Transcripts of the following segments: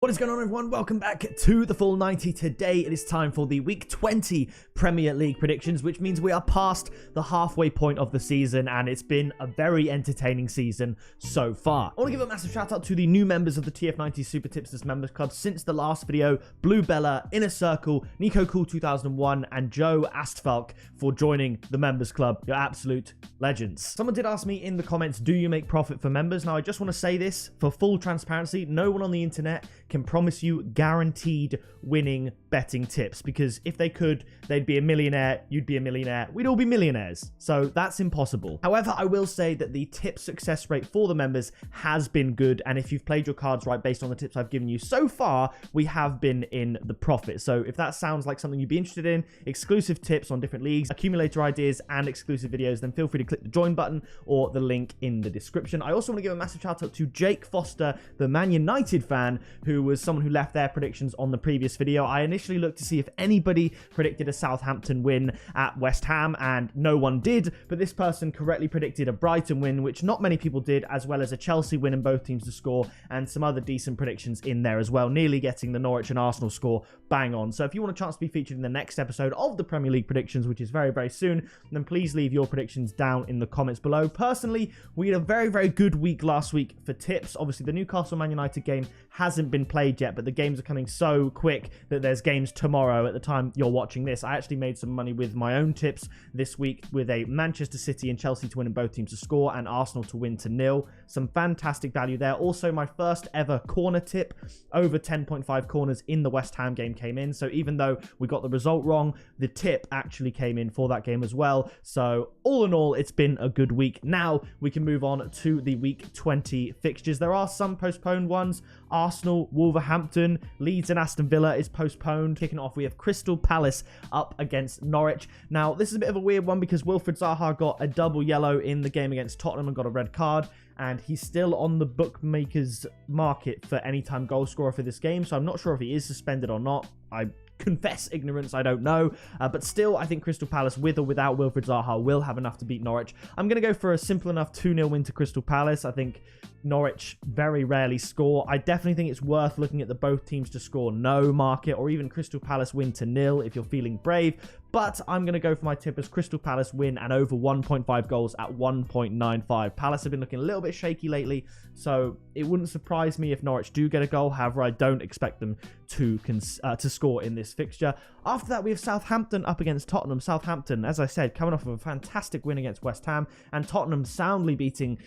What is going on, everyone? Welcome back to the Full 90. Today it is time for the Week 20 Premier League predictions, which means we are past the halfway point of the season, and it's been a very entertaining season so far. I want to give a massive shout out to the new members of the TF90 Super Tipsters Members Club since the last video: Blue Bella, Inner Circle, Nico Cool 2001, and Joe Astfalk for joining the Members Club. You're absolute legends. Someone did ask me in the comments, do you make profit for members? Now, I just want to say this for full transparency: no one on the internet can promise you guaranteed winning betting tips, because if they could, they'd be a millionaire, you'd be a millionaire, we'd all be millionaires. So that's impossible. However, I will say that the tip success rate for the members has been good, and if you've played your cards right based on the tips I've given you so far, we have been in the profit. So if that sounds like something you'd be interested in, exclusive tips on different leagues, accumulator ideas, and exclusive videos, then feel free to click the join button or the link in the description. I also want to give a massive shout out to Jake Foster, the Man United fan, who was someone who left their predictions on the previous video. I initially looked to see if anybody predicted a Southampton win at West Ham, and no one did, but this person correctly predicted a Brighton win, which not many people did, as well as a Chelsea win and both teams to score, and some other decent predictions in there as well, nearly getting the Norwich and Arsenal score bang on. So if you want a chance to be featured in the next episode of the Premier League predictions, which is very, very soon, then please leave your predictions down in the comments below. Personally, we had a very, very good week last week for tips. Obviously, the Newcastle Man United game hasn't been played yet, but the games are coming so quick that there's games tomorrow at the time you're watching this. I actually made some money with my own tips this week with a Manchester City and Chelsea to win and both teams to score, and Arsenal to win to 0. Some fantastic value there. Also, my first ever corner tip, over 10.5 corners in the West Ham game, came in. So even though we got the result wrong, the tip actually came in for that game as well. So all in all, it's been a good week. Now we can move on to the Week 20 fixtures. There are some postponed ones. Arsenal, Wolverhampton, Leeds and Aston Villa is postponed. Kicking off, we have Crystal Palace up against Norwich. Now, this is a bit of a weird one because Wilfried Zaha got a double yellow in the game against Tottenham and got a red card, and he's still on the bookmakers market for anytime goal scorer for this game, so I'm not sure if he is suspended or not. I confess ignorance, I don't know, but still, I think Crystal Palace, with or without Wilfried Zaha, will have enough to beat Norwich. I'm going to go for a simple enough 2-0 win to Crystal Palace. I think Norwich very rarely score. I definitely think it's worth looking at the both teams to score no market, or even Crystal Palace win to 0 if you're feeling brave. But I'm going to go for my tip as Crystal Palace win and over 1.5 goals at 1.95. Palace have been looking a little bit shaky lately, so it wouldn't surprise me if Norwich do get a goal. However, I don't expect them to score in this fixture. After that, we have Southampton up against Tottenham. Southampton, as I said, coming off of a fantastic win against West Ham, and Tottenham soundly beating,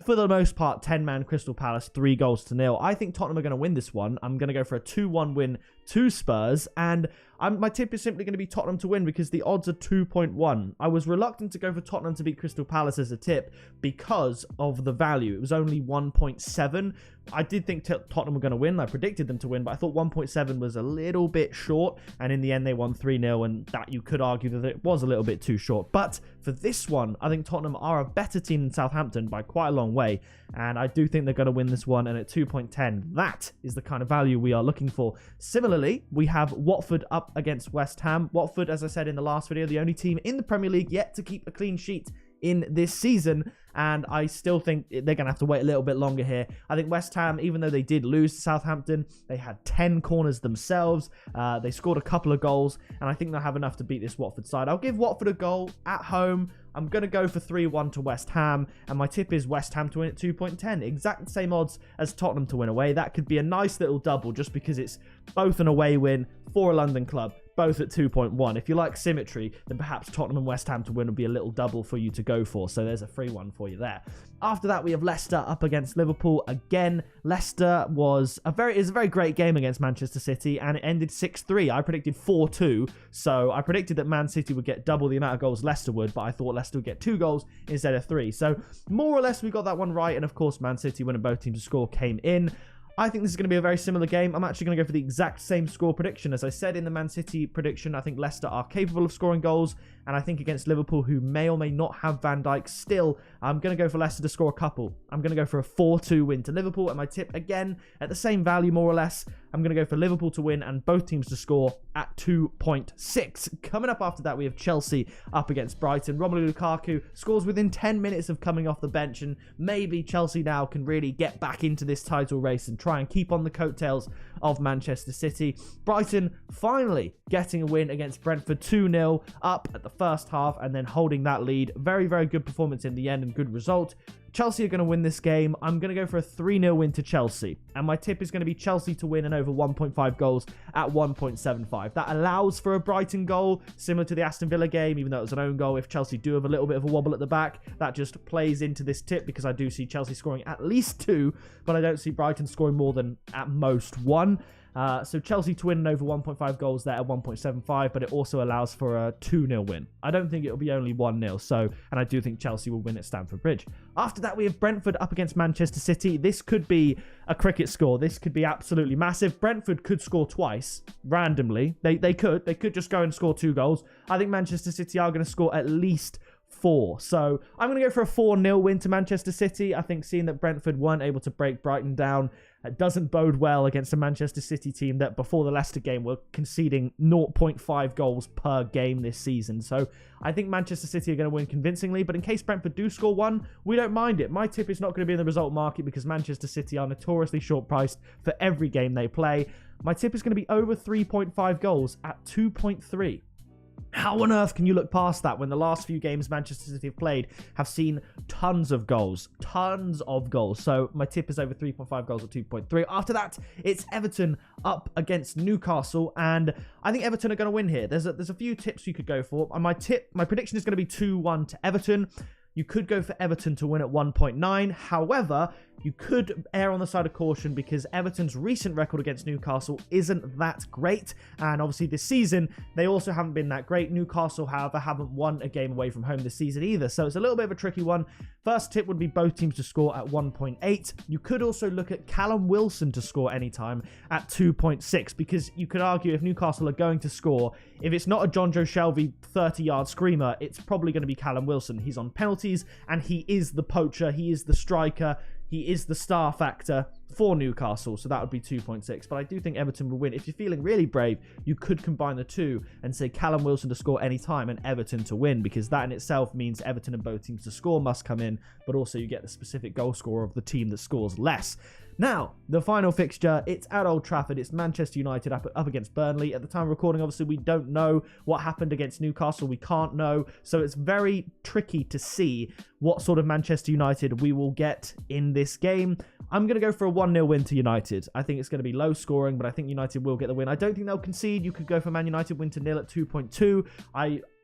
for the most part, 10-man Crystal Palace 3-0. I think Tottenham are going to win this one. I'm going to go for a 2-1 win to Spurs, and my tip is simply going to be Tottenham to win because the odds are 2.1. I was reluctant to go for Tottenham to beat Crystal Palace as a tip because of the value. It was only 1.7. I did think Tottenham were going to win. I predicted them to win, but I thought 1.7 was a little bit short, and in the end they won 3-0, and that you could argue that it was a little bit too short. But for this one, I think Tottenham are a better team than Southampton by quite a long way, and I do think they're going to win this one, and at 2.10, that is the kind of value we are looking for. Similarly, we have Watford up against West Ham. Watford, as I said in the last video, the only team in the Premier League yet to keep a clean sheet in this season, and I still think they're going to have to wait a little bit longer here. I think West Ham, even though they did lose to Southampton, they had 10 corners themselves. They scored a couple of goals, and I think they'll have enough to beat this Watford side. I'll give Watford a goal at home. I'm going to go for 3-1 to West Ham, and my tip is West Ham to win at 2.10. Exact same odds as Tottenham to win away. That could be a nice little double just because it's both an away win for a London club, both at 2.1. If you like symmetry, then perhaps Tottenham and West Ham to win would be a little double for you to go for. So there's a free one for you there. After that, we have Leicester up against Liverpool. Again, Leicester is a very great game against Manchester City, and it ended 6-3. I predicted 4-2, so I predicted that Man City would get double the amount of goals Leicester would, but I thought Leicester would get 2 goals instead of 3. So more or less, we got that one right, and of course, Man City winning both teams to score came in. I think this is going to be a very similar game. I'm actually going to go for the exact same score prediction. As I said in the Man City prediction, I think Leicester are capable of scoring goals. And I think against Liverpool, who may or may not have Van Dijk, still, I'm going to go for Leicester to score a couple. I'm going to go for a 4-2 win to Liverpool. And my tip, again, at the same value, more or less, I'm going to go for Liverpool to win and both teams to score at 2.6. Coming up after that, we have Chelsea up against Brighton. Romelu Lukaku scores within 10 minutes of coming off the bench, and maybe Chelsea now can really get back into this title race and try and keep on the coattails of Manchester City. Brighton finally getting a win against Brentford, 2-0 up at the first half and then holding that lead. Very, very good performance in the end and good result. Chelsea are going to win this game. I'm going to go for a 3-0 win to Chelsea. And my tip is going to be Chelsea to win and over 1.5 goals at 1.75. That allows for a Brighton goal, similar to the Aston Villa game, even though it was an own goal. If Chelsea do have a little bit of a wobble at the back, that just plays into this tip because I do see Chelsea scoring at least 2, but I don't see Brighton scoring more than at most 1. So Chelsea to win and over 1.5 goals there at 1.75, but it also allows for a 2-0 win. I don't think it'll be only 1-0, and I do think Chelsea will win at Stamford Bridge. After that, we have Brentford up against Manchester City. This could be a cricket score. This could be absolutely massive. Brentford could score twice, randomly. They could just go and score 2 goals. I think Manchester City are going to score at least 4. So I'm going to go for a 4-0 win to Manchester City. I think seeing that Brentford weren't able to break Brighton down doesn't bode well against a Manchester City team that before the Leicester game were conceding 0.5 goals per game this season. So I think Manchester City are going to win convincingly, but in case Brentford do score 1, we don't mind it. My tip is not going to be in the result market because Manchester City are notoriously short priced for every game they play. My tip is going to be over 3.5 goals at 2.3. How on earth can you look past that when the last few games Manchester City have played have seen tons of goals? Tons of goals. So my tip is over 3.5 goals at 2.3. After that, it's Everton up against Newcastle, and I think Everton are going to win here. There's a few tips you could go for. And my prediction is going to be 2-1 to Everton. You could go for Everton to win at 1.9. However, you could err on the side of caution because Everton's recent record against Newcastle isn't that great. And obviously this season, they also haven't been that great. Newcastle, however, haven't won a game away from home this season either. So it's a little bit of a tricky one. First tip would be both teams to score at 1.8. You could also look at Callum Wilson to score anytime at 2.6 because you could argue if Newcastle are going to score, if it's not a John Joe Shelvey 30-yard screamer, it's probably going to be Callum Wilson. He's on penalties and he is the poacher. He is the striker. He is the star factor for Newcastle, so that would be 2.6. But I do think Everton will win. If you're feeling really brave, you could combine the two and say Callum Wilson to score any time and Everton to win, because that in itself means Everton and both teams to score must come in, but also you get the specific goal scorer of the team that scores less. Now, the final fixture, it's at Old Trafford. It's Manchester United up against Burnley. At the time of recording, obviously, we don't know what happened against Newcastle. We can't know. So it's very tricky to see what sort of Manchester United we will get in this game. I'm going to go for a 1-0 win to United. I think it's going to be low scoring, but I think United will get the win. I don't think they'll concede. You could go for Man United win to 0 at 2.2.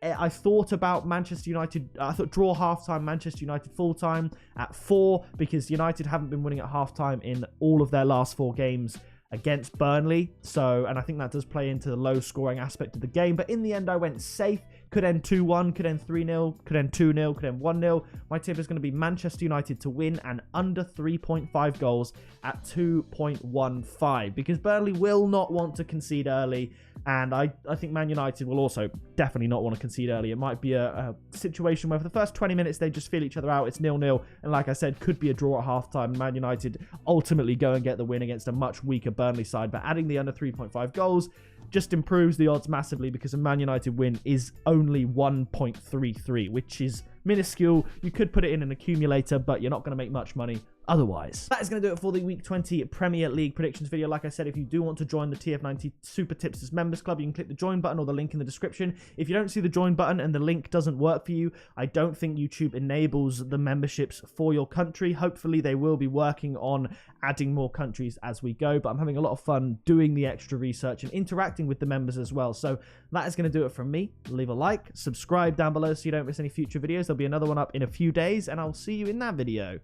I thought about Manchester United, I thought draw halftime, Manchester United full-time at 4, because United haven't been winning at halftime in all of their last 4 games against Burnley. So, and I think that does play into the low scoring aspect of the game. But in the end, I went safe. Could end 2-1, could end 3-0, could end 2-0, could end 1-0. My tip is going to be Manchester United to win and under 3.5 goals at 2.15, because Burnley will not want to concede early. And I think Man United will also definitely not want to concede early. It might be a situation where for the first 20 minutes, they just feel each other out. It's 0-0. And like I said, could be a draw at halftime. Man United ultimately go and get the win against a much weaker Burnley side. But adding the under 3.5 goals just improves the odds massively, because a Man United win is only 1.33, which is minuscule. You could put it in an accumulator, but you're not going to make much money otherwise. That is going to do it for the Week 20 Premier League predictions video. Like I said, if you do want to join the TF90 Super Tipsters Members Club, you can click the join button or the link in the description. If you don't see the join button and the link doesn't work for you, I don't think YouTube enables the memberships for your country. Hopefully they will be working on adding more countries as we go, but I'm having a lot of fun doing the extra research and interacting with the members as well. So that is going to do it from me. Leave a like, subscribe down below so you don't miss any future videos. There'll be another one up in a few days, and I'll see you in that video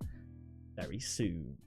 very soon.